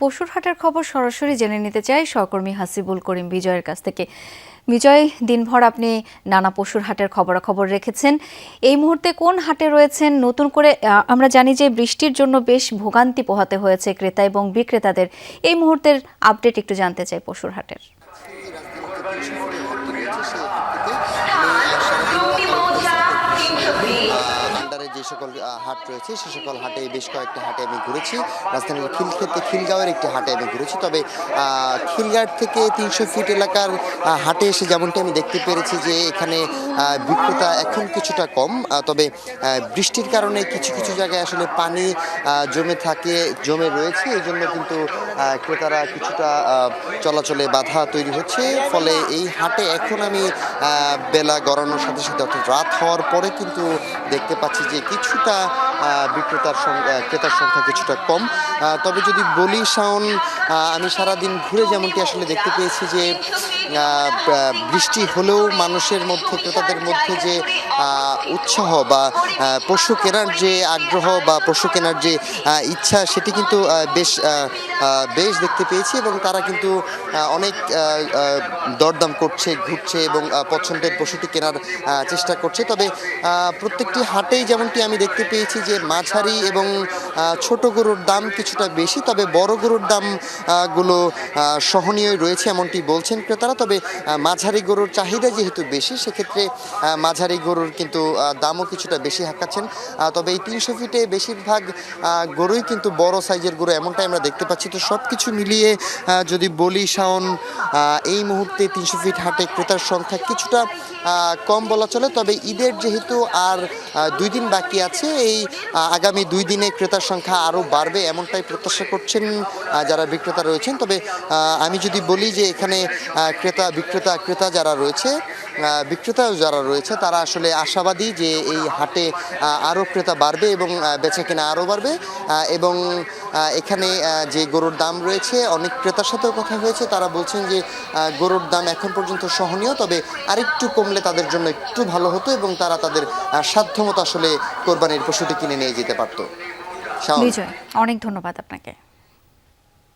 পশুর হাটের খবর সরাসরি জেনে নিতে চাই সহকর্মী হাসিবুল করিম বিজয়ের কাছ থেকে। বিজয়, দিনভর আপনি নানা পশুর হাটের খবরাখবর রেখেছেন। এই মুহূর্তে কোন হাটে রয়েছেন? নতুন করে আমরা জানি যে বৃষ্টির জন্য বেশ ভোগান্তি পোহাতে হয়েছে ক্রেতা এবং বিক্রেতাদের। এই মুহূর্তের আপডেট একটু জানতে চাই পশুর হাটের। আন্ডারে যে সকল হাট রয়েছে সে সকল হাটে বেশ কয়েকটা হাটে আমি ঘুরেছি। রাজধানীর খিলগাঁওয়ের একটি হাটে আমি ঘুরেছি। তবে খিলগাঁও থেকে ৩০০ ফিট এলাকার হাটে এসে যেমনটি আমি দেখতে পেরেছি যে এখানে বিক্রেতা এখন কিছুটা কম। তবে বৃষ্টির কারণে কিছু কিছু জায়গায় আসলে পানি জমে রয়েছে। এই জন্য কিন্তু ক্রেতারা কিছুটা চলাচলে বাধা তৈরি হচ্ছে। ফলে এই হাটে এখন আমি বেলা গড়ানোর সাথে সাথে অর্থাৎ রাত হওয়ার পরে কিন্তু দেখতে পাচ্ছি যে কিছুটা ক্রেতার সংখ্যা কিছুটা কম। তবে যদি বলি শাওন, আমি সারাদিন ঘুরে যেমনটি আসলে দেখতে পেয়েছি যে বৃষ্টি হলেও মানুষের মধ্যে, ক্রেতাদের মধ্যে যে উৎসাহ বা পশু কেনার যে আগ্রহ বা পশু কেনার যে ইচ্ছা, সেটি কিন্তু বেশ দেখতে পেয়েছি এবং তারা কিন্তু অনেক দরদাম করছে, ঘুরছে এবং পছন্দের পশুটি কেনার চেষ্টা করছে। তবে প্রত্যেকটি হাটেই যেমনটি আমি দেখতে পেয়েছি যে মাঝারি এবং ছোট গরুর দাম কিছুটা বেশি, তবে বড় গরুর দাম গুলো সহনীয় রয়েছে এমনটি বলছেন ক্রেতারা। তবে মাঝারি গরুর চাহিদা যেহেতু বেশি, সেক্ষেত্রে মাঝারি গরুর কিন্তু দামও কিছুটা বেশি হাঁকাচ্ছেন। তবে এই ৩০০ ফিটে বেশিরভাগ গরুই কিন্তু বড় সাইজের গরু, এমনটাই আমরা দেখতে পাচ্ছি। তো সব কিছু মিলিয়ে যদি বলি শাওন, এই মুহূর্তে ৩০০ ফিট হাটে ক্রেতার সংখ্যা কিছুটা কম বলা চলে। তবে ঈদের যেহেতু আর 2 দিন বাকি আছে, এই আগামী 2 দিনে ক্রেতার সংখ্যা আরও বাড়বে এমনটাই প্রত্যাশা করছেন যারা বিক্রেতা রয়েছেন। তবে আমি যদি বলি যে এখানে ক্রেতা যারা রয়েছে তারা আসলে আশাবাদী যে এই হাটে আরও ক্রেতা বাড়বে এবং বেচাকেনা আরও বাড়বে। এবং এখানে যে গরুর দাম রয়েছে, অনেক ক্রেতার সাথেও কথা হয়েছে, তারা বলছেন যে গরুর দাম এখন পর্যন্ত সহনীয়, তবে আরেকটু কমলে তাদের জন্য একটু ভালো হতো এবং তারা তাদের সাধ্যমতো আসলে কোরবানির পশুটি কিনে নিয়ে যেতে পারত। বিজয়, অনেক ধন্যবাদ আপনাকে।